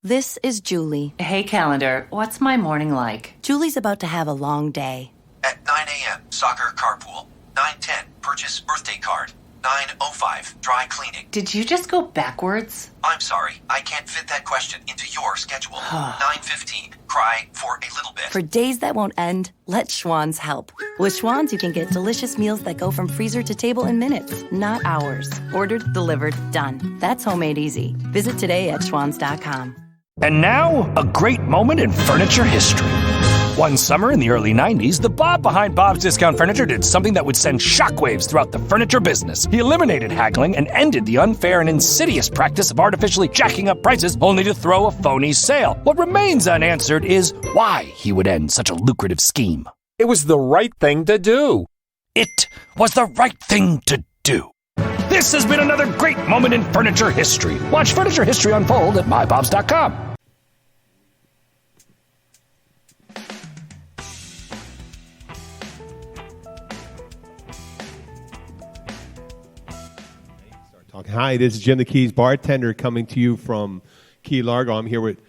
This is Julie. Hey, calendar, what's my morning like? Julie's about to have a long day. At 9 a.m., soccer carpool. 9:10, purchase birthday card. 9:05, dry cleaning. Did you just go backwards? I'm sorry, I can't fit that question into your schedule. 9:15, cry for a little bit. For days that won't end, let Schwann's help. With Schwann's, you can get delicious meals that go from freezer to table in minutes, not hours. Ordered, delivered, done. That's homemade easy. Visit today at schwanns.com. And now, a great moment in furniture history. One summer in the early 90s, the Bob behind Bob's Discount Furniture did something that would send shockwaves throughout the furniture business. He eliminated haggling and ended the unfair and insidious practice of artificially jacking up prices only to throw a phony sale. What remains unanswered is why he would end such a lucrative scheme. It was the right thing to do. It was the right thing to do. This has been another great moment in furniture history. Watch furniture history unfold at mybobs.com. Hi, this is Jim the Keys bartender coming to you from Key Largo. I'm here with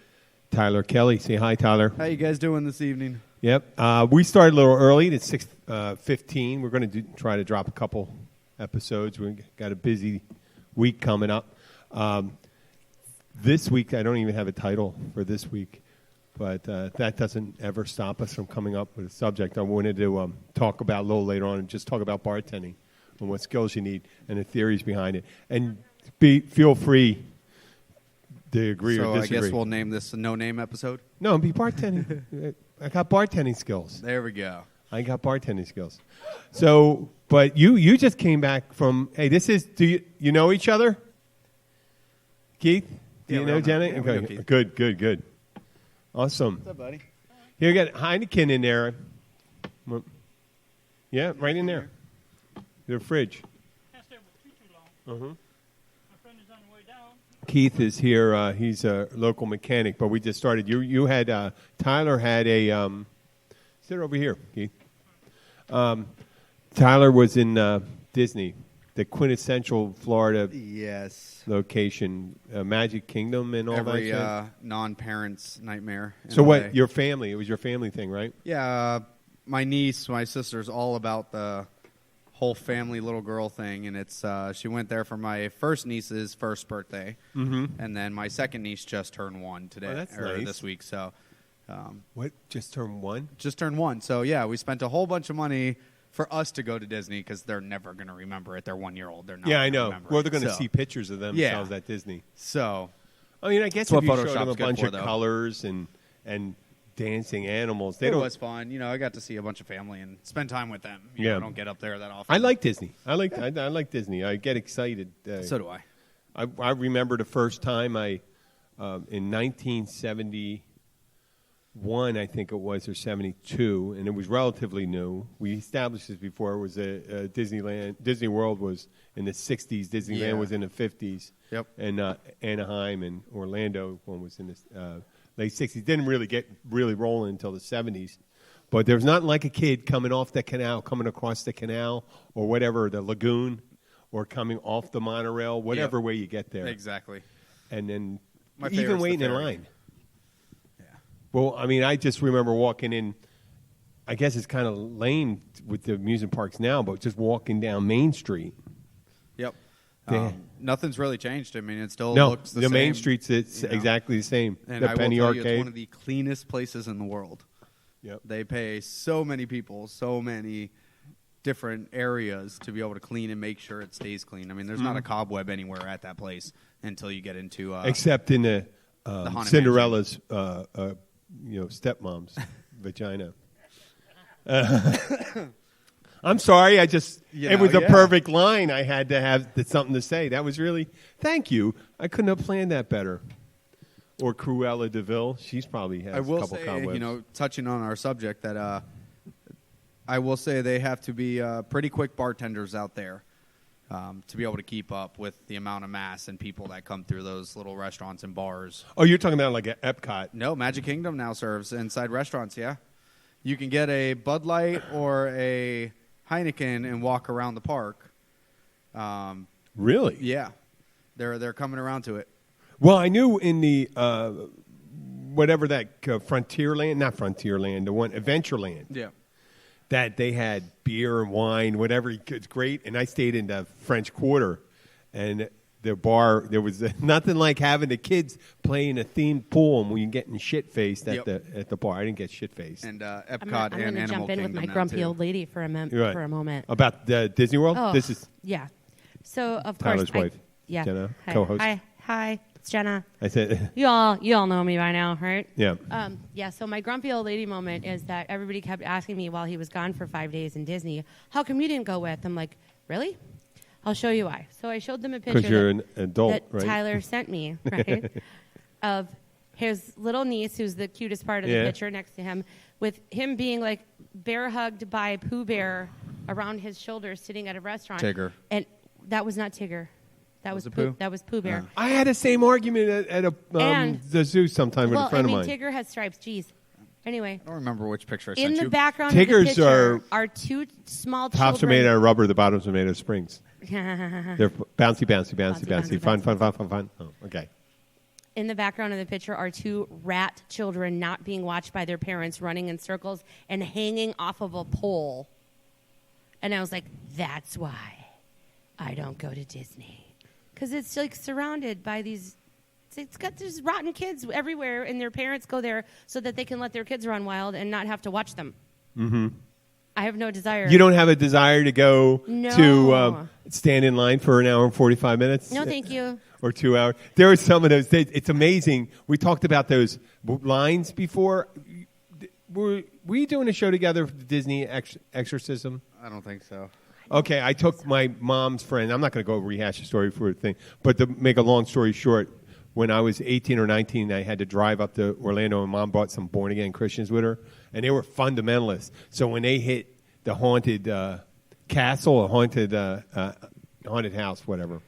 Tyler Kelly. Say hi, Tyler. How you guys doing this evening? Yep. We started a little early. It's 6:15. We're going to try to drop a couple episodes. We've got a busy week coming up. This week, I don't even have a title for this week, but that doesn't ever stop us from coming up with a subject I wanted to talk about a little later on and just talk about bartending and what skills you need and the theories behind it. And feel free to agree or disagree. So I guess we'll name this a no-name episode? No, be bartending. I got bartending skills. There we go. I got bartending skills. So, but you just came back from, hey, do you know each other? Keith? Do you know Jenny? Yeah, okay. Good. Awesome. What's up, buddy? Here we got Heineken in there. Yeah, right in there. The fridge. Keith is here. He's a local mechanic, but we just started. You had Tyler had a sit over here, Keith. Tyler was in Disney, the quintessential Florida location, Magic Kingdom and all Every, that. Every non-parent's nightmare. So what? Your family? It was your family thing, right? Yeah, my niece, my sister's all about the whole family little girl thing, and it's she went there for my first niece's first birthday, and then my second niece just turned 1 today this week. So, what? Just turned 1? Just turned 1. So yeah, we spent a whole bunch of money for us to go to Disney because they're never going to remember it. They're 1-year-old. They're not. Yeah, I know. Well, they're going to so, see pictures of themselves at Disney. So, I mean, I guess if you showed them a bunch of colors and dancing animals. It was fun. I got to see a bunch of family and spend time with them. I don't get up there that often. I like Disney. I like Disney. I get excited. So do I. I remember the first time in 1971, I think it was, or 72, and it was relatively new. We established this before. It was Disneyland. Disney World was in the 60s. Disneyland was in the 50s. Yep. And Anaheim and Orlando one was in the late 60s. Didn't really get rolling until the 70s. But there's nothing like a kid coming off the canal, coming across the canal or whatever, the lagoon, or coming off the monorail, whatever way you get there. Exactly. And then My even waiting in line. Yeah. Well, I mean, I just remember walking in. I guess it's kind of lame with the amusement parks now, but just walking down Main Street. Yep. Nothing's really changed. I mean, it still looks the same. same. The Main Street's exactly the same. And the I Penny will tell you, Arcade. it's one of the cleanest places in the world. Yep. They pay so many people, so many different areas to be able to clean and make sure it stays clean. I mean, there's not a cobweb anywhere at that place until you get into except in the Cinderella's stepmom's vagina. I'm sorry. It was a perfect line. I had to have something to say. That was really, thank you. I couldn't have planned that better. Or Cruella DeVille. She's probably has a couple cobwebs. Touching on our subject, that I will say they have to be pretty quick bartenders out there to be able to keep up with the amount of mass and people that come through those little restaurants and bars. Oh, you're talking about like at Epcot? No, Magic Kingdom now serves inside restaurants, yeah. You can get a Bud Light or a Heineken and walk around the park. Really? Yeah. They're coming around to it. Well, I knew in the whatever that Frontierland, not Frontierland, the one Adventureland. Yeah. That they had beer and wine, whatever. It's great. And I stayed in the French Quarter, and the bar, there was nothing like having the kids playing a themed poem when you're getting shit-faced at the bar. I didn't get shit-faced. And I'm Epcot going and to Animal jump in Kingdom with my now, grumpy too. old lady for a moment. About Disney World? Oh, This is yeah. So of Tyler's course, wife, yeah, Jenna, hi, co-host. Hi, it's Jenna. I said, You all know me by now, right? yeah. Yeah. So my grumpy old lady moment is that everybody kept asking me while he was gone for 5 days in Disney, how come you didn't go with? I'm like, really? I'll show you why. So I showed them a picture Because you're an adult, that right? Tyler sent me, right, of his little niece, who's the cutest part of the Yeah. picture next to him, with him being like bear hugged by Pooh Bear around his shoulders, sitting at a restaurant. Tigger. And that was not Tigger. That was it Pooh? That was Pooh Bear. I had the same argument at And- the zoo sometime with Well, a friend I mean, of mine. Tigger has stripes. Jeez. Anyway, I don't remember which picture I in sent the you. background Tiggers of the picture are- are two small Tops are children. made out of rubber. The bottoms are made out of springs. Uh-huh. They're bouncy. Bouncy. Fun. Oh, okay. In the background of the picture are two rat children not being watched by their parents, running in circles and hanging off of a pole. And I was like, that's why I don't go to Disney. Because it's like surrounded by these, it's got these rotten kids everywhere, and their parents go there so that they can let their kids run wild and not have to watch them. Mm-hmm. I have no desire. You don't have a desire to go No. to stand in line for an hour and 45 minutes? No, thank you. Or 2 hours. There were some of those days. It's amazing. We talked about those lines before. Were you doing a show together for the Disney Exorcism? I don't think so. Okay, I took my mom's friend. I'm not going to go rehash the story for a thing, but to make a long story short, when I was 18 or 19, I had to drive up to Orlando, and Mom brought some born-again Christians with her, and they were fundamentalists. So when they hit the haunted castle or haunted house, whatever,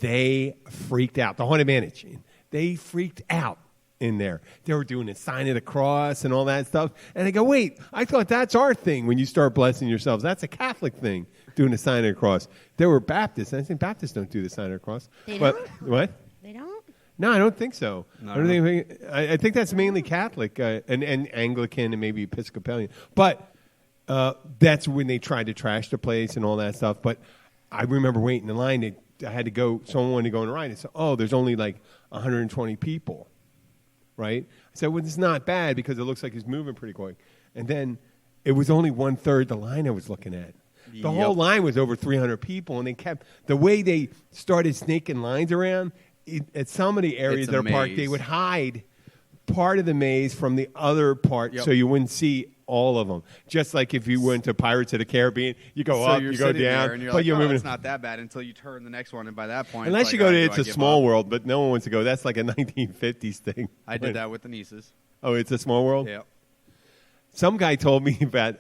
they freaked out. The Haunted Mansion. They freaked out in there. They were doing a sign of the cross and all that stuff. And I go, wait, I thought that's our thing when you start blessing yourselves. That's a Catholic thing, doing the sign of the cross. They were Baptists. And I think Baptists don't do the sign of the cross. They But, don't? what? They don't? No, I don't think so. No, I don't think. I think that's mainly Catholic and Anglican and maybe Episcopalian. But that's when they tried to trash the place and all that stuff. But I remember waiting in line. I had to go. Someone wanted to go on a ride. And said, "Oh, there's only like 120 people." Right? I said, "Well, it's not bad because it looks like it's moving pretty quick." And then it was only 1/3 the line I was looking at. The whole line was over 300 people, and they kept the way they started snaking lines around. At some of the areas It's a of their park, they maze. would hide part of the maze from the other part, Yep. so you wouldn't see all of them. Just like if you went to Pirates of the Caribbean, you go So up, you're you go sitting down, there and you're but like, you're oh, moving. it's not that bad until you turn the next one, and by that point, Unless it's you like, go to do It's I a give Small up? World, but no one wants to go. That's like a 1950s thing. I did that with the nieces. Oh, It's a Small World? Yeah. Some guy told me about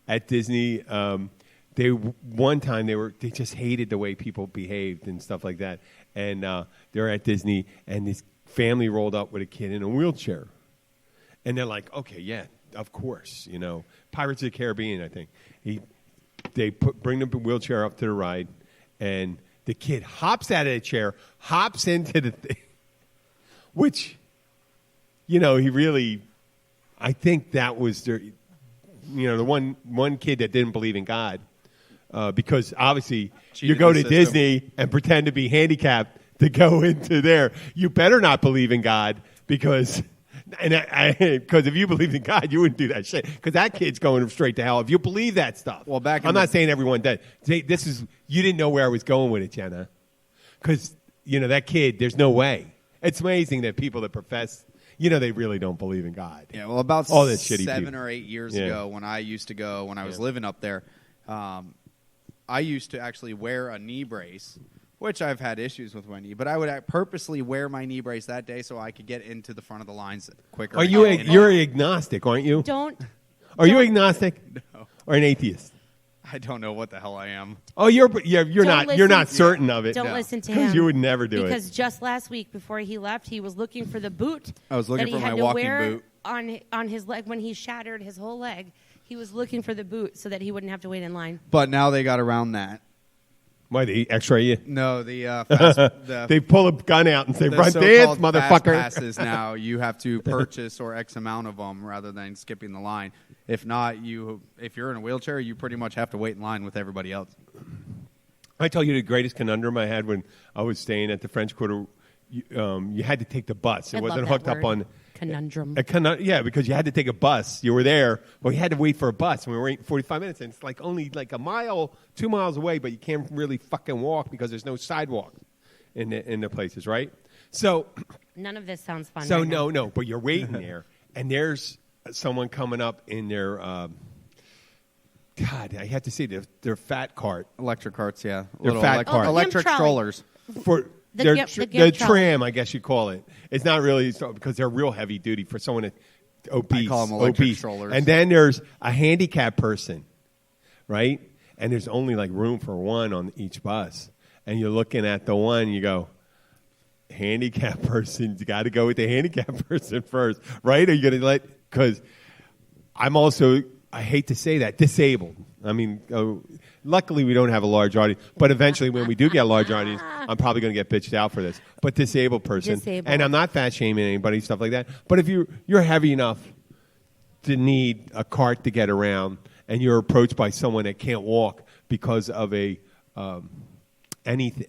at Disney. One time they just hated the way people behaved and stuff like that. And they're at Disney, and this family rolled up with a kid in a wheelchair, and they're like, "Okay, yeah, of course, Pirates of the Caribbean." I think they bring the wheelchair up to the ride, and the kid hops out of the chair, hops into the thing, which, he really. I think that was the one kid that didn't believe in God, because obviously Cheated you go the to system. Disney and pretend to be handicapped to go into there. You better not believe in God because if you believed in God, you wouldn't do that shit. Because that kid's going straight to hell if you believe that stuff. Well, back in I'm the- not saying everyone does. You didn't know where I was going with it, Jenna. Because that kid, there's no way. It's amazing that people that profess. They really don't believe in God. Yeah, well, about All that shitty 7 people. or 8 years Yeah. ago, when I used to go, when I was living up there, I used to actually wear a knee brace, which I've had issues with my knee, but I would purposely wear my knee brace that day so I could get into the front of the lines quicker. Are you? And- You're agnostic, aren't you? Don't. Are you agnostic? No. Or an atheist? I don't know what the hell I am. Oh, you're Don't not. You're not listen- certain of it. Don't No. listen to 'Cause him. you would never do it. Because just last week, before he left, he was looking for the boot. I was looking that he for had my to walking wear boot. on his leg when he shattered his whole leg. He was looking for the boot so that he wouldn't have to wait in line. But now they got around that. Why, they X-ray you? No, the They pull a gun out and say, the "Run so-called dance, motherfucker!" fast passes now you have to purchase or X amount of them rather than skipping the line. If not, if you're in a wheelchair, you pretty much have to wait in line with everybody else. I tell you the greatest conundrum I had when I was staying at the French Quarter. You had to take the bus. It I wasn't love hooked that up word. on Conundrum. yeah, because you had to take a bus. You were there. Well, you had to wait for a bus. And we were waiting 45 minutes, and it's like only like a mile, 2 miles away, but you can't really fucking walk because there's no sidewalk in the places, right? So None of this sounds fun. So right now. no, but you're waiting there, and there's someone coming up in their God, I have to say their fat cart Electric carts, yeah. They're fat carts. Electric Gimp trolley. strollers. for The their gimp- tr- the gimp the trolley. tram, I guess you call it. It's not really because they're real heavy duty for someone that obese. I call them electric obese. strollers. And then there's a handicapped person, right? And there's only like room for one on each bus. And you're looking at the one, you go, handicapped person, you got to go with the handicapped person first, right? Are you going to because I'm also, I hate to say that, disabled. I mean, luckily we don't have a large audience, but eventually when we do get a large audience, I'm probably going to get bitched out for this. But disabled person, Disabled. and I'm not fat shaming anybody, stuff like that. But if you're heavy enough to need a cart to get around, and you're approached by someone that can't walk because of a anything,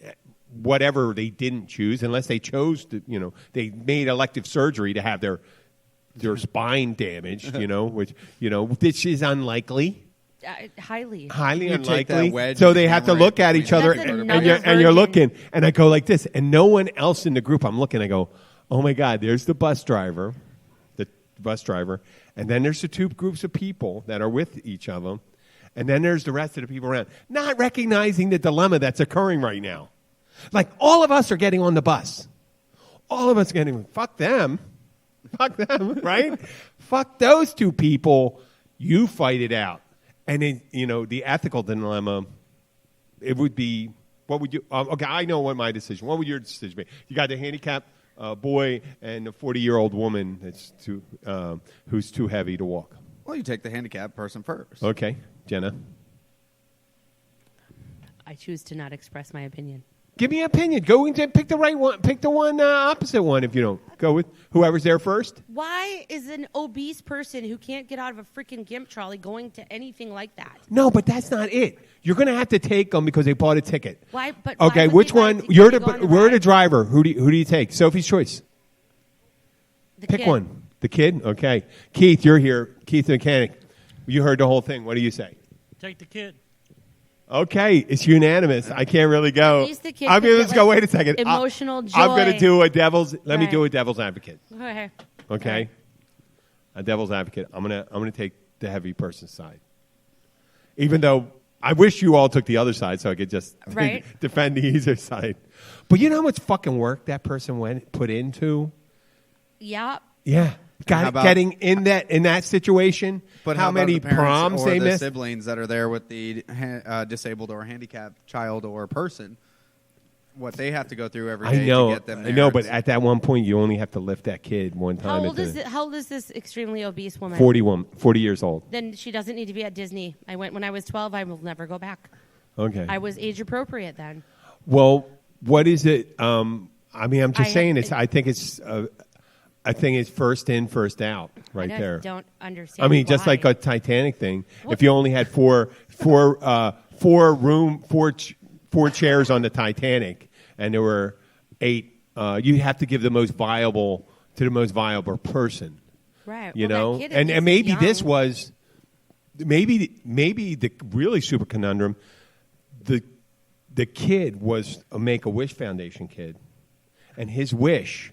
whatever they didn't choose, unless they chose to, they made elective surgery to have their spine damaged, which is unlikely. Highly. Highly You take that unlikely. wedge So and they have to hammer look it at each other, That's and another you're virgin. looking, and I go like this, and no one else in the group. I'm looking, I go, oh my God, there's the bus driver, and then there's the two groups of people that are with each of them, and then there's the rest of the people around, not recognizing the dilemma that's occurring right now. Like all of us are getting on the bus. All of us are getting, fuck them, right? Fuck those two people. You fight it out. And then, the ethical dilemma, it would be, what would you, okay, I know what my decision, what would your decision be? You got the handicapped boy and the 40-year-old woman that's who's too heavy to walk. Well, you take the handicapped person first. Okay, Jenna. I choose to not express my opinion. Give me an opinion. Go and pick the right one. Pick the one opposite one if you don't. Go with whoever's there first. Why is an obese person who can't get out of a freaking gimp trolley going to anything like that? No, but that's not it. You're going to have to take them because they bought a ticket. Why? But Okay, why would which they buy a one? ticket You're to go on the we're the ride? driver. Who do you take? Sophie's choice. The Pick kid. one. The kid? Okay. Keith, you're here. Keith the mechanic. You heard the whole thing. What do you say? Take the kid. Okay, it's unanimous. I can't really go. At least the kid I'm could going get, to go. like, Wait a second. emotional I'm going to joy. do a devil's. Let me Right. do a devil's advocate. Okay. Okay. A devil's advocate. I'm gonna take the heavy person's side. Even though I wish you all took the other side so I could just Right. defend the easier side. But you know how much fucking work that person put into? Yeah. Yeah. How about- Getting in that situation. But how how about many the parents proms or they the missed? siblings that are there with the disabled or handicapped child or person? What they have to go through every day I know. to get them I there. know, but at that one point you only have to lift that kid one time. How old is this extremely obese woman? 40 years old. Then she doesn't need to be at Disney. I went when I was 12. I will never go back. Okay. I was age appropriate then. Well, what is it? I'm just saying. I think it's first in, first out, right I there. don't understand. Just why. like a Titanic thing. What- If you only had four chairs on the Titanic, and there were 8, you have to give the most viable to the most viable person. Right. You Well, know, that kid and is maybe young. this was maybe the really super conundrum. The kid was a Make-A-Wish Foundation kid, and his wish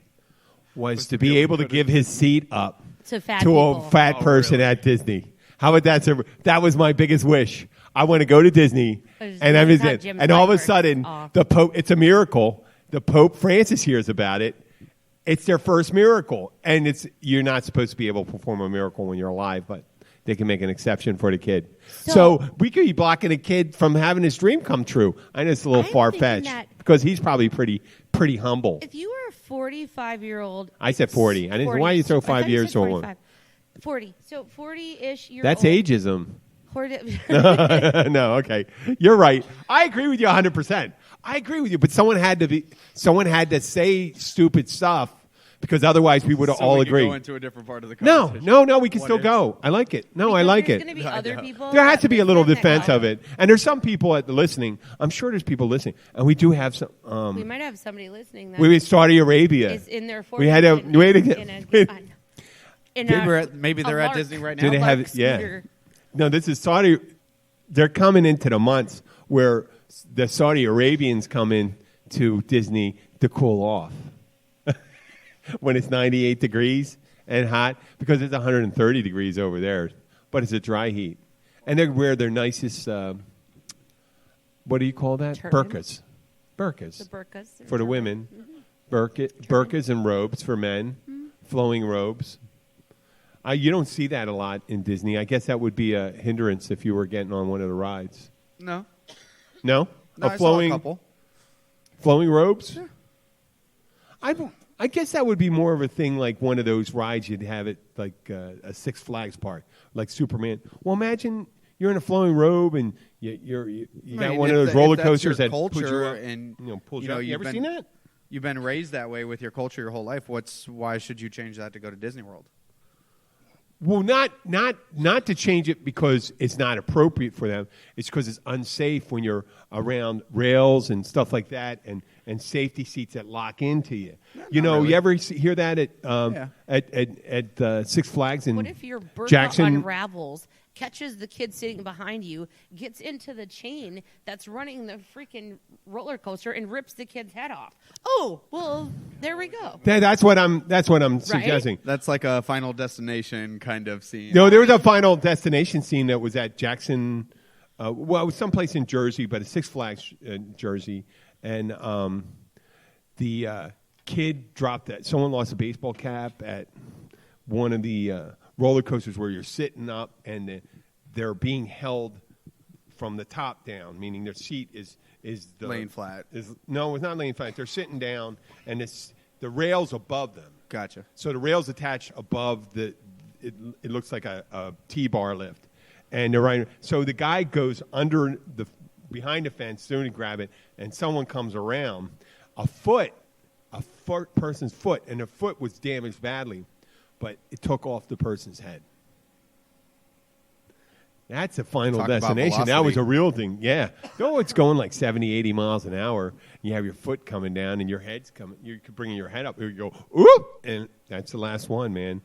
was to be able to give his seat up To fat to people. a fat person at Disney. How about that? Sir? That was my biggest wish. I want to go to Disney, Just and have everything. Jim's And all of a diapers sudden, off. the Pope. It's a miracle. The Pope Francis hears about it. It's their first miracle, and you're not supposed to be able to perform a miracle when you're alive, but they can make an exception for the kid. So we could be blocking a kid from having his dream come true. I know it's a little I'm far thinking fetched that- because he's probably pretty humble. If you were a 45-year-old, I said 40. I didn't. 40. Why you throw I 5 thought you years said to a 45. 40. So 40-ish years That's old. ageism. No, okay. You're right. I agree with you 100%. I agree with you, but someone had to say stupid stuff because otherwise we would have all agreed. Go into a different part of the No, conversation. we can still go. I like it. No, I Because like there's it. going to be other people. There has to be a little that defense go. of it, and there's some people at the listening. I'm sure there's people listening, and we do have some. We might have somebody listening that We in Saudi Arabia. is in their 40s. We had a and wait in again. Maybe they're at Disney right now. Do they have? Yeah. No, this is Saudi. They're coming into the months where the Saudi Arabians come in to Disney to cool off when it's 98 degrees and hot because it's 130 degrees over there, but it's a dry heat, and they wear their nicest. What do you call that? Turban. Burqas. The Burqas burqas. for the women. Burqas and robes for men. Flowing robes. You don't see that a lot in Disney. I guess that would be a hindrance if you were getting on one of the rides. No. No? I saw a couple. Flowing robes? Yeah. I guess that would be more of a thing like one of those rides you'd have at like a Six Flags park, like Superman. Well, imagine you're in a flowing robe and you got one of those roller coasters that puts you up, and pulls you up. You ever seen that? You've been raised that way with your culture your whole life. Why should you change that to go to Disney World? Well, not to change it because it's not appropriate for them. It's because it's unsafe when you're around rails and stuff like that, and safety seats that lock into you. You really. ever hear that at Six Flags in What if your burqa Jackson? unravels, catches the kid sitting behind you, gets into the chain that's running the freaking roller coaster, and rips the kid's head off? Oh, well, there we go. That's what I'm suggesting. That's like a Final Destination kind of scene. No, there was a Final Destination scene that was at Jackson. It was someplace in Jersey, but a Six Flags in Jersey, and the kid dropped that. Someone lost a baseball cap at one of the roller coasters where you're sitting up and they're being held from the top down, meaning their seat is laying flat. No, it's not laying flat. They're sitting down, and the rail's above them. Gotcha. So the rail's attached above the. It looks like a T-bar lift, and they're right. So the guy goes behind the fence, soon to grab it, and someone comes around. A person's foot, and the foot was damaged badly, but it took off the person's head. That's a Final Destination. That was a real thing. Yeah. No, it's going like 70, 80 miles an hour. You have your foot coming down and your head's coming. You could bring your head up. You go, oop, and that's the last one, man.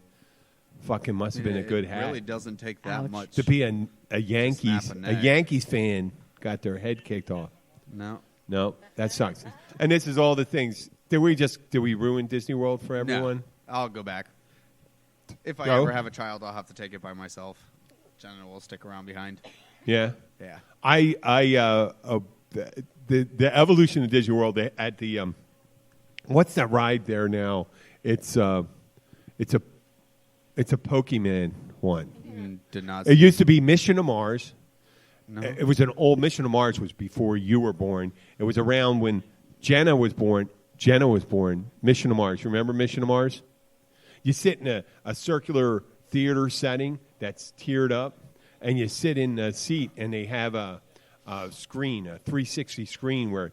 Fucking must have been a good hat. It really doesn't take that much. To be a Yankees fan got their head kicked off. No, that sucks. And this is all the things. Did we ruin Disney World for everyone? No, I'll go back. If I Go? ever have a child, I'll have to take it by myself. Jenna will stick around behind. Yeah. Yeah. The evolution of Disney World at the what's that ride there now? It's a Pokemon one. Did not. It used to be Mission to Mars. No. It was an old Mission to Mars was before you were born. It was around when Jenna was born. Mission to Mars. Remember Mission to Mars? You sit in a circular theater setting that's tiered up, and you sit in a seat, and they have a screen, a 360 screen where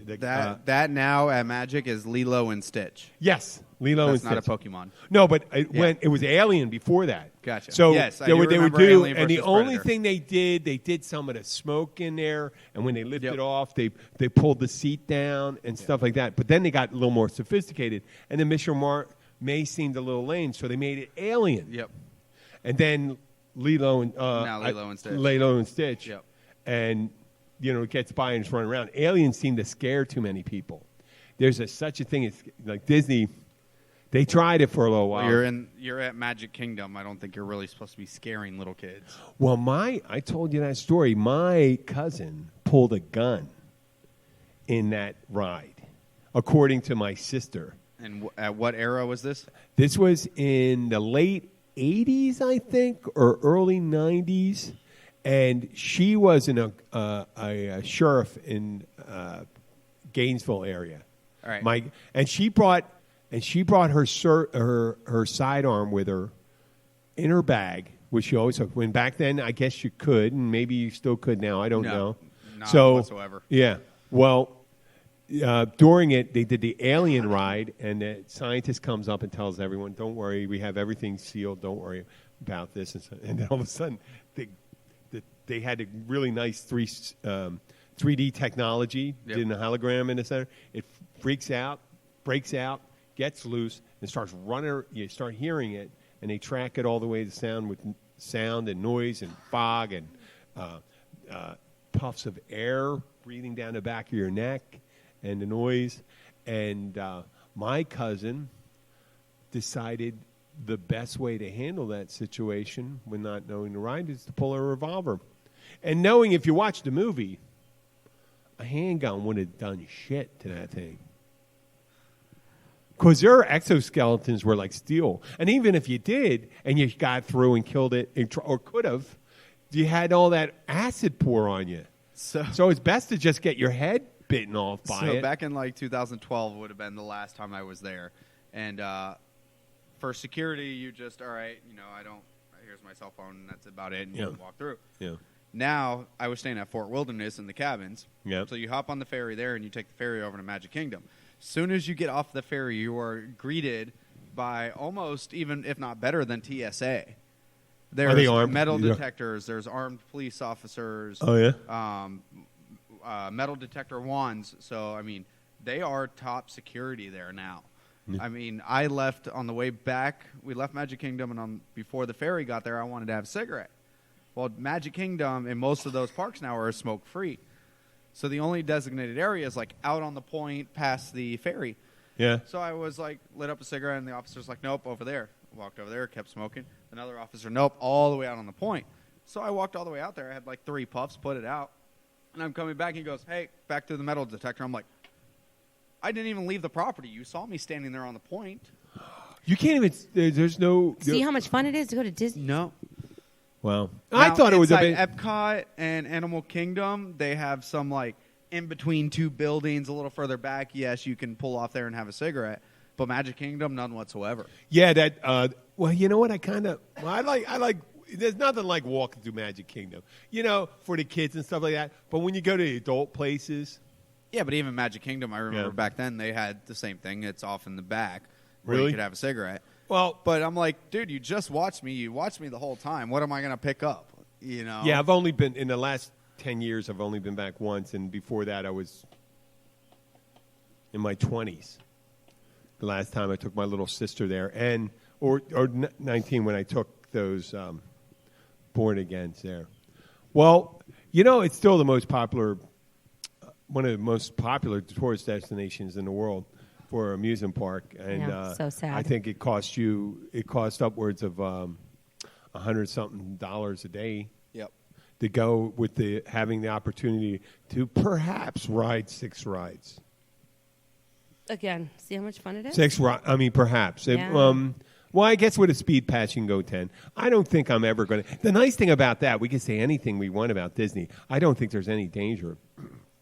that now at Magic is Lilo and Stitch. Yes, Lilo and Stitch. That's not a Pokemon. No, but it was Alien before that. Gotcha. So yes, they would do, Alien and the versus only Predator. thing they did some of the smoke in there, and when they lifted it off, they pulled the seat down and stuff like that. But then they got a little more sophisticated, and then Mission Mars may seemed a little lame, so they made it Alien. Yep. And then Lilo and Lilo and Stitch. Yep. And it gets by and it's running around. Aliens seem to scare too many people. There's such a thing as like Disney. They tried it for a little while. You're at Magic Kingdom. I don't think you're really supposed to be scaring little kids. Well, I told you that story. My cousin pulled a gun in that ride, according to my sister. And at what era was this? This was in the late 80s, I think, or early 90s. And she was a sheriff in Gainesville area. All right. And she brought her sidearm with her in her bag which you always when back then I guess you could, and maybe you still could now. I don't know. Not So whatsoever. yeah, well. During it, they did the alien ride, and the scientist comes up and tells everyone, "Don't worry, we have everything sealed. Don't worry about this." And then all of a sudden, they had a really nice 3D technology, Yep. did a hologram in the center. It freaks out, breaks out, gets loose, and starts running. You start hearing it, and they track it all the way to sound with sound and noise and fog and puffs of air breathing down the back of your neck. And the noise, and my cousin decided the best way to handle that situation when not knowing the ride is to pull a revolver. And knowing if you watch the movie, a handgun wouldn't have done shit to that thing. Because their exoskeletons were like steel. And even if you did, and you got through and killed it, or could have, you had all that acid pour on you. So it's best to just get your head bitten off by it. So back in like 2012 would have been the last time I was there, and for security, you just all right. Here's my cell phone, and that's about it. And you can walk through. Yeah. Now I was staying at Fort Wilderness in the cabins. Yep. So you hop on the ferry there, and you take the ferry over to Magic Kingdom. Soon as you get off the ferry, you are greeted by almost even if not better than TSA. There's Are they armed? metal Yeah. detectors. There's armed police officers. Oh, yeah? Metal detector wands. So, I mean, they are top security there now. Yeah. I mean, I left on the way back. We left Magic Kingdom, and before the ferry got there, I wanted to have a cigarette. Well, Magic Kingdom and most of those parks now are smoke-free. So the only designated area is, like, out on the point past the ferry. Yeah. So I was, like, lit up a cigarette, and the officer's like, nope, over there. Walked over there, kept smoking. Another officer, nope, all the way out on the point. So I walked all the way out there. I had, like, 3 puffs, put it out. And I'm coming back, and he goes, hey, back to the metal detector. I'm like, I didn't even leave the property. You saw me standing there on the point. You can't even. There's no. See how much fun it is to go to Disney? No. Wow. Now, I thought it was a inside bit. Epcot and Animal Kingdom, they have some, like, in between 2 buildings a little further back. Yes, you can pull off there and have a cigarette. But Magic Kingdom, none whatsoever. Yeah, that. Well, you know what? I like. There's nothing like walking through Magic Kingdom, for the kids and stuff like that. But when you go to the adult places. Yeah, but even Magic Kingdom, I remember back then they had the same thing. It's off in the back where you could have a cigarette. Well, but I'm like, dude, you just watched me. You watched me the whole time. What am I going to pick up? Yeah, I've only been in the last 10 years. I've only been back once, and before that, I was in my 20s. The last time I took my little sister there, or 19 when I took those born agains there. Well, it's still the most popular. One of the most popular tourist destinations in the world for an amusement park, and so sad. I think it cost upwards of $100-something a day. Yep. To go with having the opportunity to perhaps ride 6 rides. Again, see how much fun it is? 6 rides. I mean, perhaps. Yeah. Well, I guess with a speed pass you can go 10. I don't think I'm ever going to. The nice thing about that, we can say anything we want about Disney. I don't think there's any danger.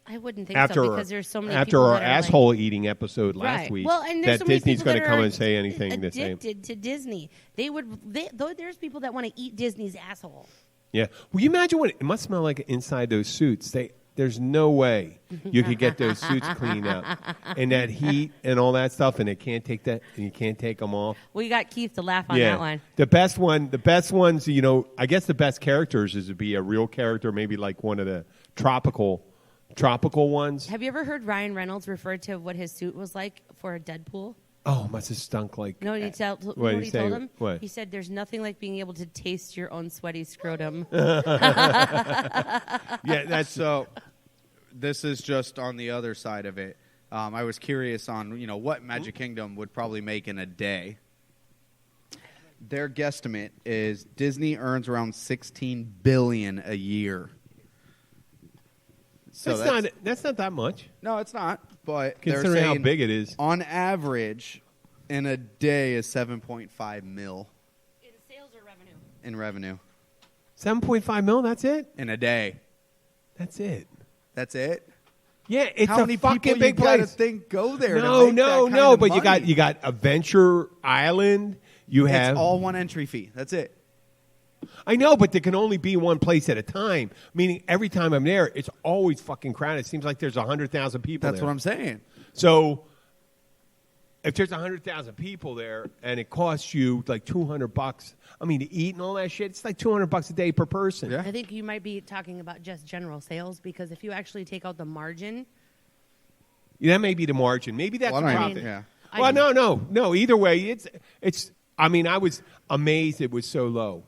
I wouldn't think so because there's so many after people our that are asshole eating episode last right. week. Well, and there's that so many Disney's people going to that come are and say anything the same. addicted to Disney. There's people that want to eat Disney's asshole. Yeah. Well, you imagine what it must smell like inside those suits. There's no way you could get those suits cleaned out, and that heat and all that stuff, and they can't take that, and you can't take them off. Well, you got Keith to laugh on that one. The best ones, I guess the best characters is to be a real character, maybe like one of the tropical ones. Have you ever heard Ryan Reynolds refer to what his suit was like for Deadpool? Oh, must have stunk like. No, he told him? What? He said, "There's nothing like being able to taste your own sweaty scrotum." Yeah, that's so. This is just on the other side of it. I was curious on what Magic Kingdom would probably make in a day. Their guesstimate is Disney earns around $16 billion a year. So that's not that much. No, it's not. But Considering they're how saying big it is. on average, in a day is $7.5 mil In sales or revenue? in revenue 7.5 mil. That's it. in a day. That's it. That's it. Yeah, it's How many a fucking people big you gotta place. think go there? No, to make that kind of but money? you got Adventure Island. You have It's all one entry fee. That's it. I know, but there can only be one place at a time. Meaning, every time I'm there, it's always fucking crowded. It seems like there's 100,000 people. That's there. what I'm saying. So, if there's 100,000 people there and it costs you like $200, I mean, to eat and all that shit, it's like $200 a day per person. Yeah. I think you might be talking about just general sales because if you actually take out the margin, That may be the margin. Maybe that's Well, the I profit. mean, yeah. Well, no. Either way, it's. I mean, I was amazed it was so low.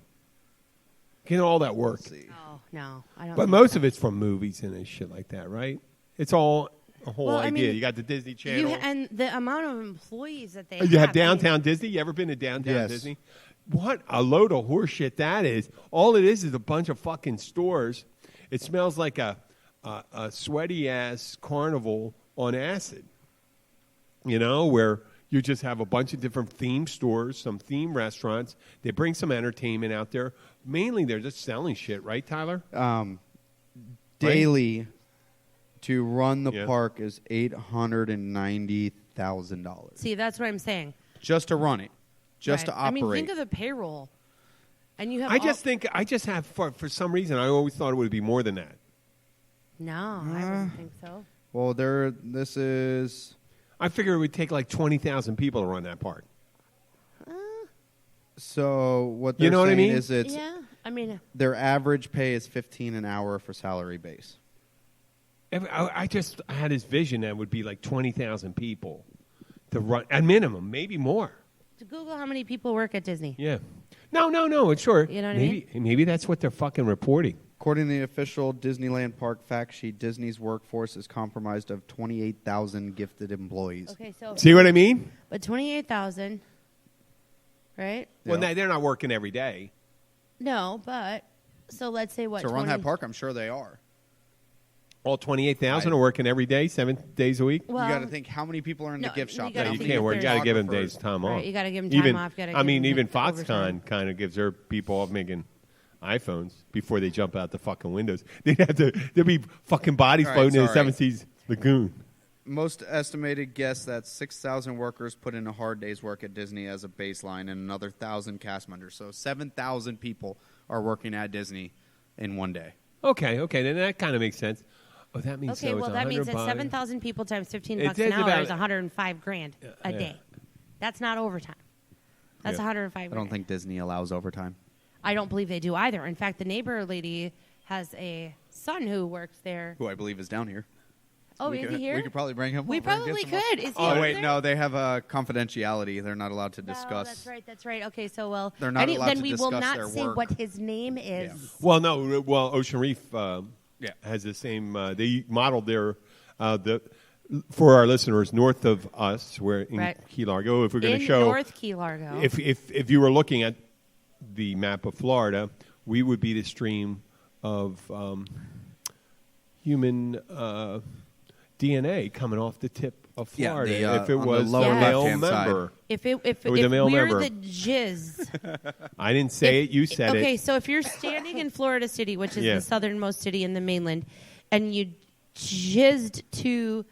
Getting all that work, oh no, I don't. but think most so. of it's from movies and shit like that, right? It's all a whole Well, I idea. mean, You got the Disney Channel. and the amount of employees that they You have I mean, downtown Disney. You ever been to downtown Yes. Disney? What a load of horseshit that is. All it is a bunch of fucking stores. It smells like a sweaty ass carnival on acid. You know, where you just have a bunch of different theme stores, some theme restaurants. They bring some entertainment out there. Mainly, they're just selling shit, right, Tyler? Daily to run the Yeah. park is $890,000 See, that's what I'm saying. just to run it, just Right. to operate. I mean, think of the payroll, and you have. I just have for some reason I always thought it would be more than that. No, I don't think so. well, this is I figure it would take like 20,000 people to run that park. so. What You they're know what I saying mean? is it's Yeah, I mean, their average pay is $15 an hour for salary base. I had this vision that would be like 20,000 people to run at minimum, maybe more. to Google how many people work at Disney. Yeah. No. It's sure. You know what I Maybe that's what they're fucking reporting. According to the official Disneyland Park fact sheet, Disney's workforce is comprised of 28,000 gifted employees. Okay, so See what I mean? but 28,000, right? Well, Yeah. they're not working every day. No, but so let's say what To run that 20 park, I'm sure they are. All 28,000 are working every day, 7 days a week. Well, you got to think how many people are in no, the gift you shop. gotta that You think can't work. You got to give them photographers. days time off. Right, you gotta give 'em time even, off, gotta I give mean, 'em even overtime. Foxconn kind of gives their people off making iPhones before they jump out the fucking windows. There'd be fucking bodies All right, floating in the sorry. Seven Seas Lagoon. Most estimated guess that 6,000 workers put in a hard day's work at Disney as a baseline, and another 1,000 cast members. So 7,000 people are working at Disney in one day. Okay, then that kind of makes sense. Oh, that means Okay, so well it's that means 100 that bodies. 7,000 people times 15 It bucks is an hour about- is 105 grand a yeah. day. That's not overtime. That's Yeah. 105 I grand. don't think Disney allows overtime. I don't believe they do either. In fact, the neighbor lady has a son who works there. Who I believe is down here. Oh, we is could, he here? We could probably bring him We over and get probably some more. could. Is he Oh, over wait, there? no. They have a confidentiality. They're not allowed to No, discuss. That's right. Okay, so well, They're not allowed then to we will discuss not their say work. what his name is. Well, no. Well, Ocean Reef Yeah. has the same. They modeled their for our listeners north of us, where in Right. Key Largo. If we're going In to show North Key Largo. if you were looking at the map of Florida, we would be the stream of human DNA coming off the tip of Yeah, Florida. the, if it on the was lower a male left-hand side. member, if was a if male we're member. the jizz. I didn't say it. You said Okay, it. so if you're standing in Florida City, which is Yeah. the southernmost city in the mainland, and you jizzed to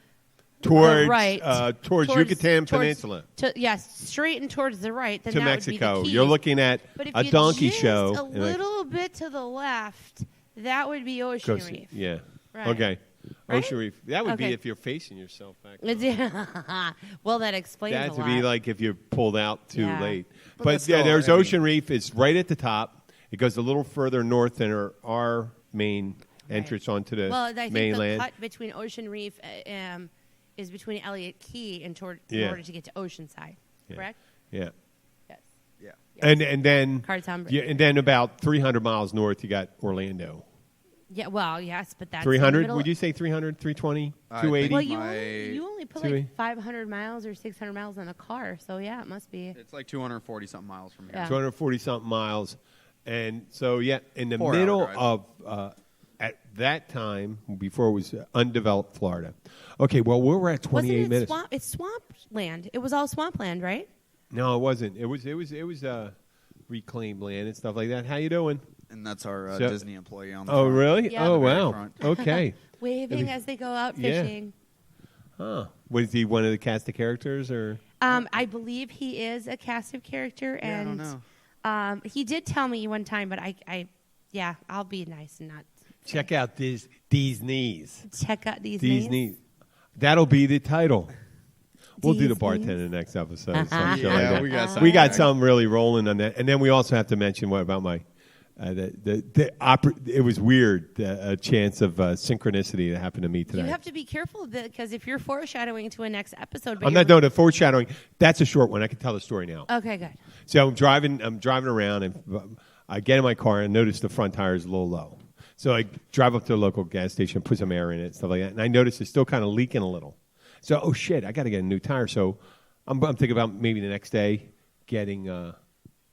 Towards the right, towards Yucatan Peninsula. Yes, straight and towards the right. Then to that Mexico. Would be the You're Keys. looking at But if a you donkey jizzed show. a little bit to the left, that would be Ocean Go see- Reef. Yeah. Right. Okay. Right? Ocean Reef. That would be Okay. if you're facing yourself back. Well, that explains That a would lot. be like if you pulled out too Yeah. late. But But that's yeah, still- there's I mean- Ocean Reef. It's right at the top. It goes a little further north than our main entrance onto the well, I think mainland. the cut between Ocean Reef is between Elliott Key and in Yeah. order to get to Oceanside. Yeah. Correct? Yeah. Yes. Yeah. And then Cartown Bridge. yeah, and then about 300 miles north you got Orlando. Yeah. Well, yes, but that's in the 300? middle- Would you say 300, 320, I 280? Well, think you only put 280? like 500 miles or 600 miles on a car, so yeah, it must be. It's like 240 something miles from here. Yeah. 240 something miles. And so, yeah, in the 4 hour middle drive. of, at that time, before it was undeveloped Florida. Okay, well, we're at 28 Wasn't it minutes. swamp? It's swampland. It was all swampland, right? No, it wasn't. It was reclaimed land and stuff like that. How you doing? And that's our So- Disney employee on the Oh, front. really? Yeah. Oh, The very wow. front. Okay. Waving as they go out Yeah. fishing. Huh. Was he one of the cast of characters or? I believe he is a cast of character, Yeah, I and don't know. He did tell me one time, but yeah, I'll be nice and not Check out these knees. check out these These names. knees. That'll be the title. We'll do the These bartender knees. next episode. Some show Yeah, like that. we got We got something. something really rolling on that, and then we also have to mention what about my it was weird a chance of synchronicity that happened to me today. You have to be careful because if you're foreshadowing to a next episode, but I'm not doing the foreshadowing. That's a short one. I can tell the story now. Okay, good. So I'm driving around, and I get in my car and notice the front tire is a little low. So I drive up to the local gas station, put some air in it, stuff like that, and I notice it's still kind of leaking a little. So, oh shit, I got to get a new tire. So I'm thinking about maybe the next day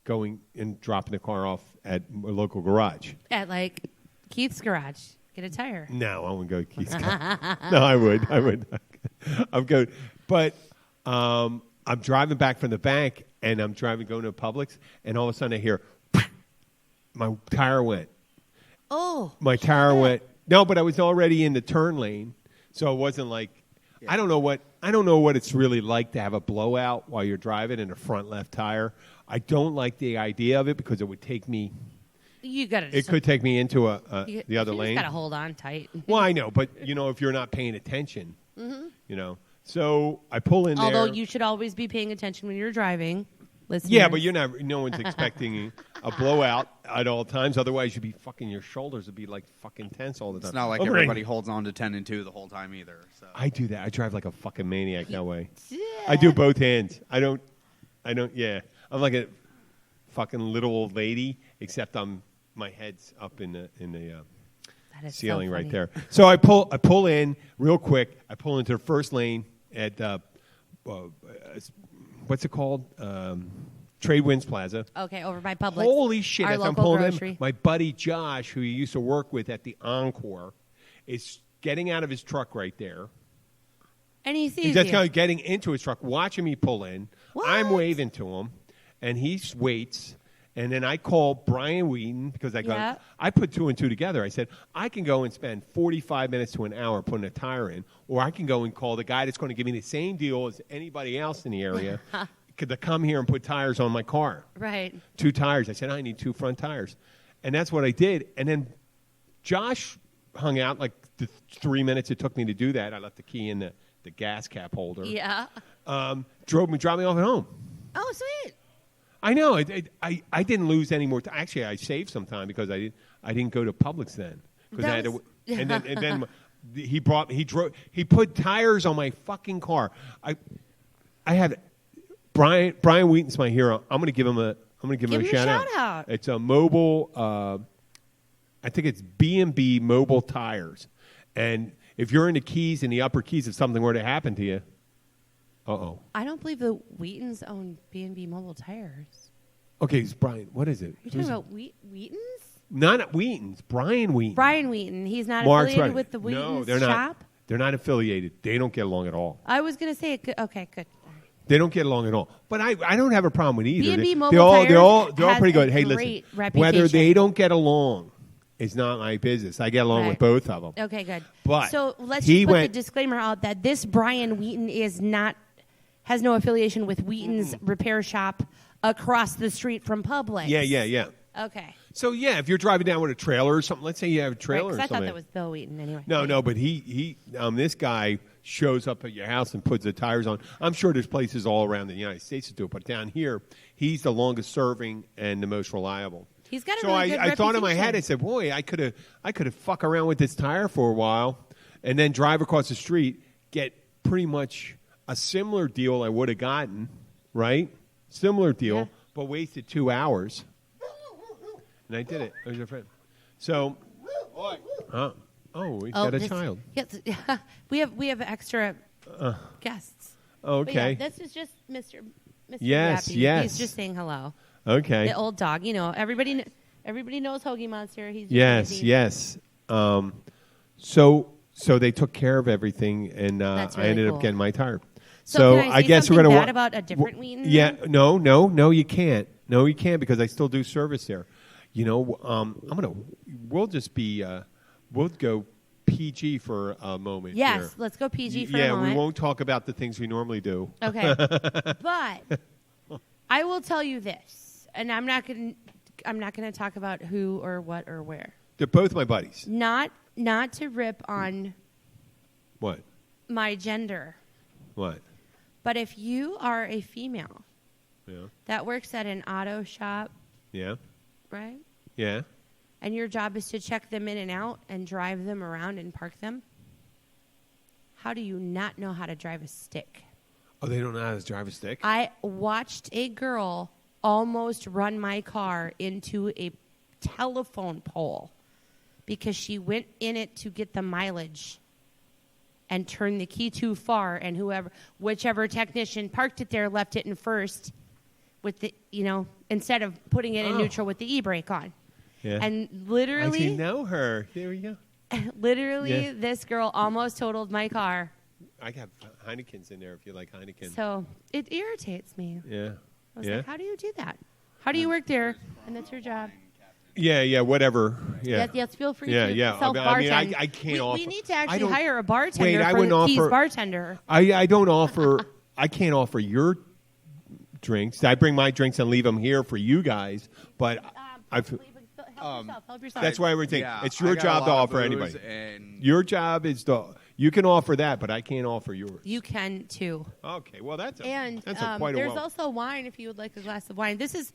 going and dropping the car off at a local garage. At like Keith's garage, get a tire. No, I wouldn't go to Keith's car. No, I would. I'm good. But I'm driving back from the bank, and I'm going to Publix, and all of a sudden I hear, my tire went. Oh, My tire went. No, but I was already in the turn lane, so it wasn't like I don't know what it's really like to have a blowout while you're driving in a front left tire. I don't like the idea of it because it would take me. you gotta. It could take me into the other you lane. Just gotta hold on tight. Well, I know, but if you're not paying attention, So I pull in Although there. you should always be paying attention when you're driving. Listeners. Yeah, but no one's expecting a blowout at all times. Otherwise, you'd be your shoulders would be like fucking tense all the time. It's not like Oh, everybody holds on to 10 and 2 the whole time either. So. I do that. I drive like a fucking maniac that way. I do both hands. I don't. Yeah, I'm like a fucking little old lady, except my head's up in the That is so ceiling right funny. there. So I pull in real quick. I pull into the first lane at what's it called? Trade Winds Plaza. Okay, over by Publix. Holy shit! Our As I'm local pulling grocery. in, my buddy Josh, who he used to work with at the Encore, is getting out of his truck right there. And he sees He's just you. kind of getting into his truck, watching me pull in. What? I'm waving to him, and he waits. And then I call Brian Wheaton because Yeah. I put two and two together. I said, I can go and spend 45 minutes to an hour putting a tire in, or I can go and call the guy that's going to give me the same deal as anybody else in the area to come here and put tires on my car. Right. 2 tires. I said, I need 2 front tires. And that's what I did. And then Josh hung out like the 3 minutes it took me to do that. I left the key in the gas cap holder. Yeah. Dropped me off at home. Oh, sweet. I know. I didn't lose any more time. Actually, I saved some time because I didn't go to Publix then. Because I had to, and then he put tires on my fucking car. I have Brian Wheaton's my hero. I'm going to give him a Give him a shout shout-out. It's a mobile. I think it's B&B Mobile Tires, and if you're in the Keys, in the Upper Keys, if something were to happen to you, I don't believe the Wheatons own B&B Mobile Tires. Okay, it's Brian. What is it? Are you talking about Wheatons? Not Wheaton's. Brian Wheaton. Brian Wheaton. He's not Mark's affiliated right. with the Wheatons No, they're not. shop? They're not affiliated. They don't get along at all. I was going to say, okay, good. They don't get along at all. But I don't have a problem with either. B&B They- Mobile they're all Tires they're all pretty has good. a Hey, great listen. Whether reputation. they don't get along is not my business. I get along with both of them. Okay, good. But so let's he just put went- the disclaimer out that this Brian Wheaton has no affiliation with Wheaton's repair shop across the street from Publix. Yeah. Okay. So yeah, if you're driving down with a trailer or something, let's say you have a trailer Right, 'cause or I something. thought that was Bill Wheaton anyway. No, but this guy shows up at your house and puts the tires on. I'm sure there's places all around the United States that do it, but down here, he's the longest serving and the most reliable. He's got a So really good I thought in my head, reputation. I said, boy, I could have fuck around with this tire for a while, and then drive across the street, get pretty much a similar deal I would have gotten, right? Similar deal, Yeah. but wasted 2 hours. And I did it. There's your friend. So, we've got a this- child. Yes, we have extra guests. But Okay. yeah, this is just Mr. Yes, Yappy. yes. He's just saying hello. Okay. The old dog. You know, everybody knows Hoagie Monster. He's just Yes, amazing. yes. So they took care of everything, and That's I really ended cool. up getting my tire. So can I say guess we're something gonna bad about a different Wheaton Yeah, then? no, you can't. No, you can't because I still do service there. You know, we'll go PG for a moment. Yes, here. let's go PG for a Yeah, moment. we won't talk about the things we normally do. Okay. But I will tell you this. and I'm not gonna talk about who or what or where. They're both my buddies. Not to rip on What? my gender, What? but if you are a female Yeah. that works at an auto shop, Yeah. right? Yeah. And your job is to check them in and out and drive them around and park them, how do you not know how to drive a stick? Oh, they don't know how to drive a stick? I watched a girl almost run my car into a telephone pole because she went in it to get the mileage and turned the key too far, and whichever technician parked it there left it in first with the, instead of putting it in neutral with the e-brake on. Yeah. And I literally, know her. There we go. literally, this girl almost totaled my car. I got Heineken's in there if you like Heineken. So it irritates me. Yeah. I was Yeah. like, how do you do that? How do you work there? And that's your job. Yeah, whatever. Yeah. Yes, feel free Yeah, to yeah. self-bartend. I can't offer. We need to I actually don't- hire a bartender Wait, I for wouldn't the Keys offer- bartender. I don't offer. I can't offer your drinks. I bring my drinks and leave them here for you guys. But Help yourself. that's why everything. Yeah, It's I your got a job to lot of offer booze anybody. and- Your job is to. You can offer that, but I can't offer yours. You can too. Okay, well that's And quite a there's well. also wine if you would like a glass of wine. This is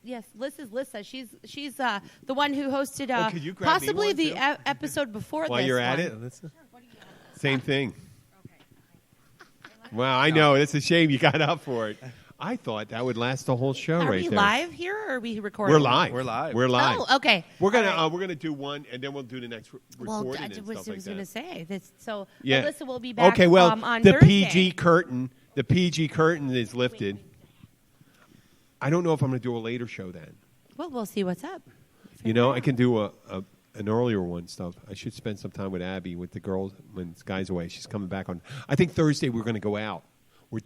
yes, this is Lissa. She's the one who hosted Oh, could you grab me possibly one, the too? episode before While this you're at one. it, same thing. Wow, I know. It's a shame you got up for it. I thought that would last the whole show Are right we there. live here or are we recording? We're live. We're live. We're live. Oh, okay. We're gonna All right. we're gonna do one, and then we'll do the next recording Well, I and was stuff like going to that. say this. So Yeah. Melissa will be back. Okay, well, on the Thursday. PG curtain is lifted. I don't know if I'm going to do a later show then. Well, we'll see what's up. You know, I can do an earlier one stuff. I should spend some time with Abby, with the girls, when Sky's away. She's coming back on. I think Thursday we're going to go out.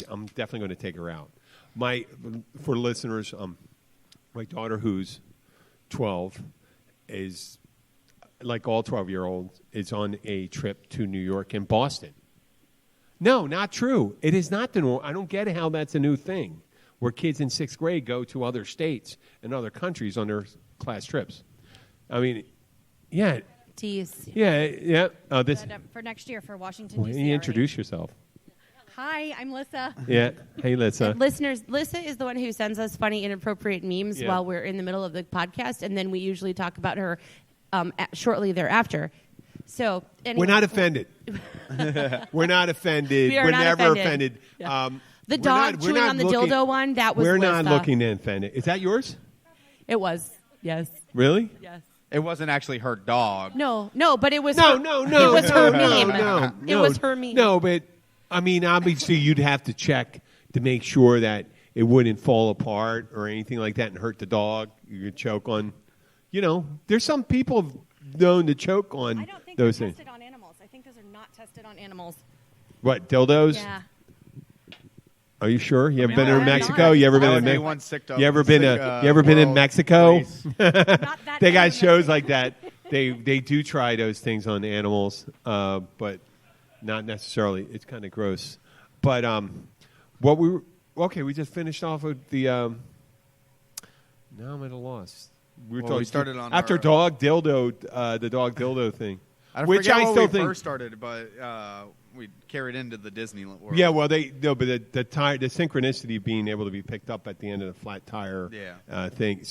I'm definitely going to take her out. For listeners, my daughter, who's 12, is like all 12-year-olds, is on a trip to New York and Boston. No, not true. It is not the norm. I don't get how that's a new thing, where kids in 6th grade go to other states and other countries on their class trips. I mean, yeah. Tease. Yeah. This. For next year for Washington, Well, D.C. you already. introduce yourself. Hi, I'm Lissa. Yeah. Hey, Lissa. Listeners, Lissa is the one who sends us funny, inappropriate memes Yeah. while we're in the middle of the podcast, and then we usually talk about her shortly thereafter. So anyway. We're not offended. We're not offended. We are We're not never offended. offended. Yeah. we're The dog not- chewing we're not on the looking- dildo one, that was We're Lissa. not looking to offend it. Is that yours? It was. Yes. Really? Yes. It wasn't actually her dog. No, but it was No, her, no. It was her meme. No, It was her meme. No, but I mean, obviously, you'd have to check to make sure that it wouldn't fall apart or anything like that and hurt the dog. You could choke on. There's some people known to choke on I don't think those they're things. tested on animals. I think those are not tested on animals. What, dildos? Yeah. Are you sure? You ever No, been I to have Mexico? not. You ever That been would to be Mexico? one sick dog. You ever been sick, to? You ever been in world Mexico? place. Not that They got kind of shows like that. They do try those things on animals, but not necessarily. It's kind of gross. But we just finished off with the. Now I'm at a loss. We started on after our- dog dildo, the dog dildo thing, I which forget I what still we think. first started, but we carried into the Disney world. Yeah, well, but the tire, the synchronicity of being able to be picked up at the end of the flat tire thing,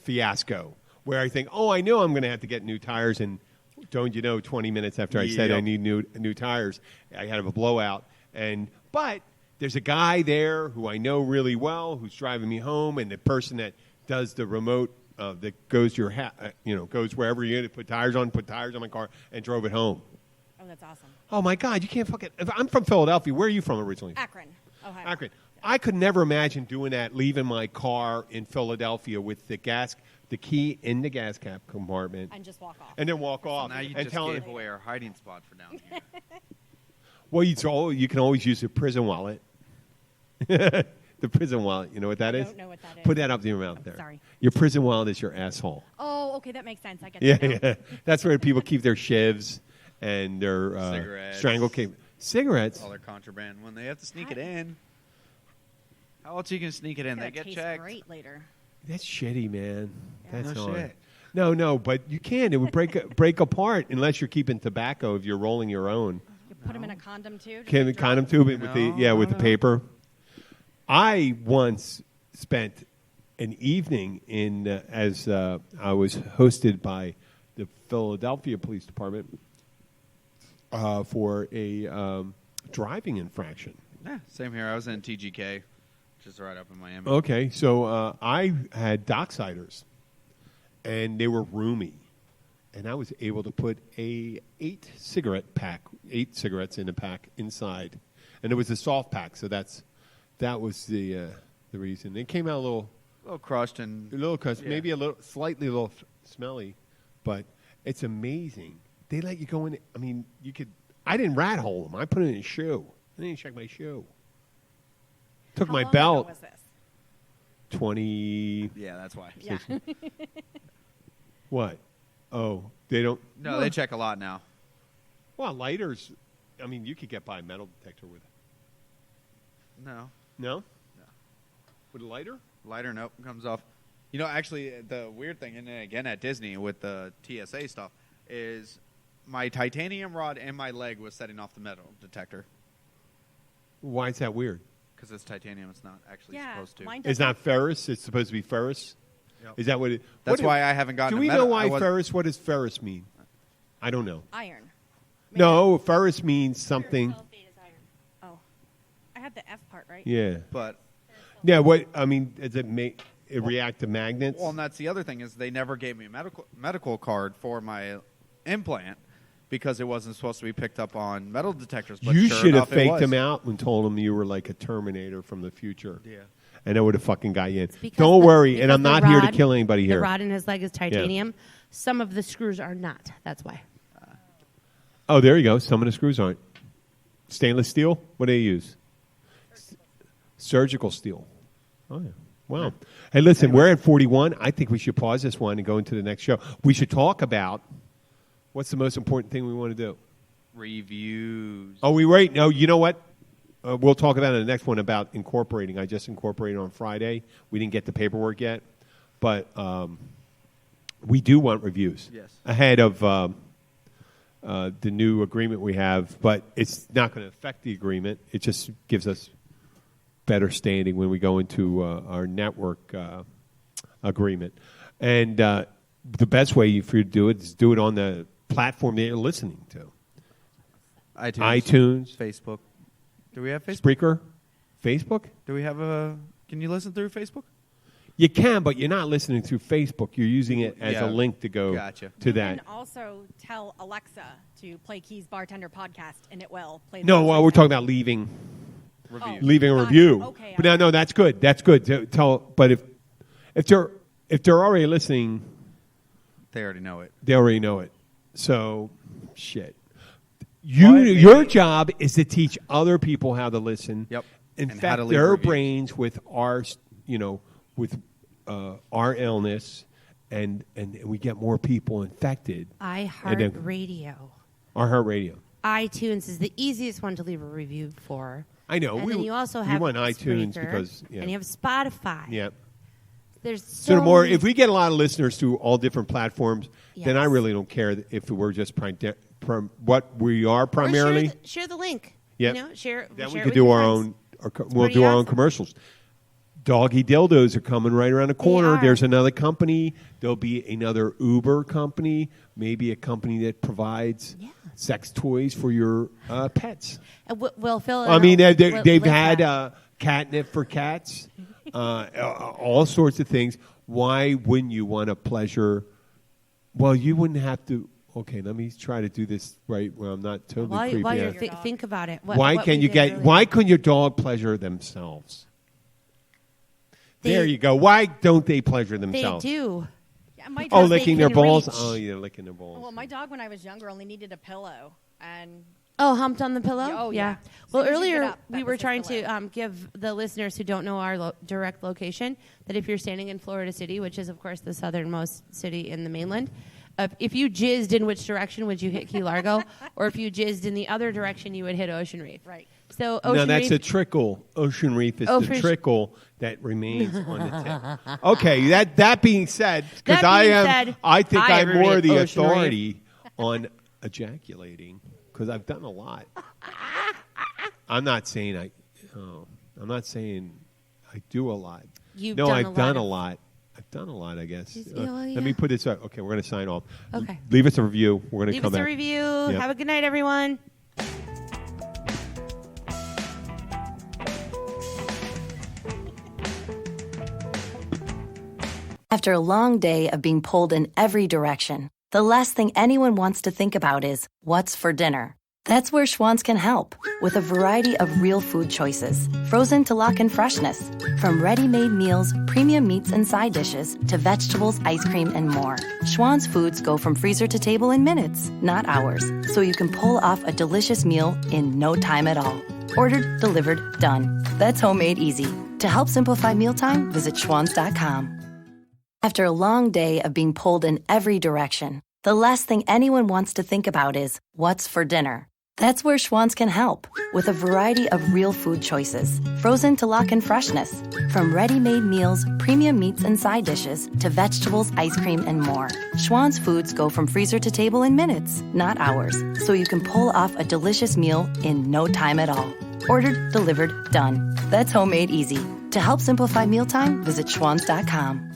fiasco, where I think, I know I'm going to have to get new tires, and don't you know, 20 minutes after I said I need new tires, I had a blowout, but there's a guy there who I know really well who's driving me home, and the person that does the remote that goes to your goes wherever you need to put tires on my car, and drove it home. Oh, that's awesome. Oh my God, you can't fucking. I'm from Philadelphia. Where are you from originally? Akron, Ohio. Akron. I could never imagine doing that, leaving my car in Philadelphia with the key in the gas cap compartment, And just walk off. and then walk off. Now you and just tell gave away our hiding spot for down here. Well, you can always use a prison wallet. The prison wallet, you know what that is? I don't know what that is. Put that up to your mouth there. sorry. Your prison wallet is your asshole. Oh, okay, that makes sense. I get Yeah, that now. yeah. That's where people keep their shivs and their Cigarettes. strangle case. Cigarettes. All their contraband when they have to sneak it in. How else are you going to sneak it in? It's They gonna get taste checked. great later. That's shitty, man. That's No hard. shit. No, but you can't. It would break apart unless you're keeping tobacco. If you're rolling your own, You put them in a condom too. can the condom tube it with the paper. I once spent an evening in as I was hosted by the Philadelphia Police Department for a driving infraction. Yeah, same here. I was in TGK, which is right up in Miami. Okay, so I had docksiders, and they were roomy, and I was able to put a 8 cigarettes in a pack inside, and it was a soft pack, so that was the reason. It came out a little crushed and maybe slightly a little smelly, but it's amazing. They let you go in. I mean, you could. I didn't rat hole them. I put it in a shoe. I didn't check my shoe. Took How my long belt. ago was this? 20. Yeah, that's why. Yeah. What? Oh, they don't. No, they check a lot now. Well, lighters. I mean, you could get by a metal detector with it. No. No. With a lighter? Lighter, nope, comes off. You know, actually, the weird thing, and then again at Disney with the TSA stuff, is my titanium rod and my leg was setting off the metal detector. Why is that weird? Because it's titanium, it's not actually Yeah, supposed to. mine It's not ferrous. It's supposed to be ferrous. Yep. Is that what it? That's why I haven't gotten. Do a we metal- know I why was- ferrous? What does ferrous mean? I don't know. Iron. No, ferrous means something. Oh, I had the F part right. Yeah. But Yeah. What I mean, does it make it react to magnets? well, and that's the other thing is they never gave me a medical card for my implant because it wasn't supposed to be picked up on metal detectors. But You sure should have enough, it faked was. him out and told him you were like a Terminator from the future. Yeah. And I would have fucking got you in. Because Don't worry, and because I'm the not here to rod- kill anybody here. The rod in his leg is titanium. Some of the screws are not. That's why. Oh, there you go. Some of the screws aren't. Stainless steel? What do they use? Surgical steel. Oh, yeah. Wow. Hey, listen, we're at 41. I think we should pause this one and go into the next show. We should talk about what's the most important thing we want to do. Reviews. Oh, we wait. No, you know what? We'll talk about it in the next one about incorporating. I just incorporated on Friday. We didn't get the paperwork yet, but we do want reviews. Yes. Ahead of the new agreement we have, but it's not going to affect the agreement. It just gives us better standing when we go into our network agreement. And the best way for you to do it is do it on the platform that you're listening to. iTunes. Facebook. Do we have Facebook? Spreaker, Facebook. Do we have a? Can you listen through Facebook? You can, but you're not listening through Facebook. You're using it as Yeah. a link to go Gotcha. to You that. can also tell Alexa to play Keys Bartender podcast, and it will play. No, those well, right we're now. talking about leaving Reviews. leaving a Got it. review. Okay, But no, that's good. That's good. But if they're already listening, They already know it. they already know it. So, shit. Well, Your job is to teach other people how to listen. Yep. In And how fact, to leave their reviews. brains with our, with our illness, and we get more people infected. iHeartRadio. Our heart radio. iTunes is the easiest one to leave a review for. I know. And then you also we have want iTunes Spreaker, because and you have Spotify. yeah. There's So the more, many- if we get a lot of listeners through all different platforms, then I Yes. really don't care if we're just what we are Or primarily. share the link. Yep. You know, share. Then share we it could with do your our friends. own. We'll pretty do our own awesome. commercials. Doggy dildos are coming right around the corner. are. There's another company. There'll be another Uber company. Maybe a company that provides sex toys for your pets. And we'll fill in. I mean, we'll they've link had that. catnip for cats, all sorts of things. Why wouldn't you want a pleasure? Well, you wouldn't have to. Okay, let me try to do this right where I'm not totally While creepy. you're out. think about it. Why what can we you did get? earlier. Why couldn't your dog pleasure themselves? There you go. Why don't they pleasure They themselves? do. Yeah, my Oh, dog, licking they their can balls. reach. Oh, yeah, licking their balls. Well, my dog when I was younger only needed a pillow, and Oh, humped on the pillow? Oh, yeah. Well, As soon as you get earlier up, that we were was his trying pillow. to give the listeners who don't know our direct location that if you're standing in Florida City, which is, of course, the southernmost city in the mainland, if you jizzed in which direction would you hit Key Largo? Or if you jizzed in the other direction, you would hit Ocean Reef. Right. So No, Ocean that's Reef. a trickle. Ocean Reef is Oh, the for trickle that remains on the tip. Okay, that being said, because That being said, I think I I'm more the abbreviate Ocean Reef. authority on ejaculating because I've done a lot. I'm not saying I do a lot. You've no, done I've a lot done of- a lot. I've done a lot, I guess. Well, Let me put this up. Okay, we're going to sign off. Okay. Leave us a review. We're going to Leave come us a back. review. Yep. Have a good night, everyone. After a long day of being pulled in every direction, the last thing anyone wants to think about is what's for dinner. That's where Schwann's can help, with a variety of real food choices, frozen to lock in freshness. From ready-made meals, premium meats and side dishes, to vegetables, ice cream, and more. Schwann's foods go from freezer to table in minutes, not hours, so you can pull off a delicious meal in no time at all. Ordered, delivered, done. That's homemade easy. To help simplify mealtime, visit schwans.com. After a long day of being pulled in every direction, the last thing anyone wants to think about is what's for dinner. That's where Schwann's can help, with a variety of real food choices, frozen to lock in freshness. From ready-made meals, premium meats and side dishes, to vegetables, ice cream, and more. Schwann's foods go from freezer to table in minutes, not hours, so you can pull off a delicious meal in no time at all. Ordered, delivered, done. That's homemade easy. To help simplify mealtime, visit schwans.com.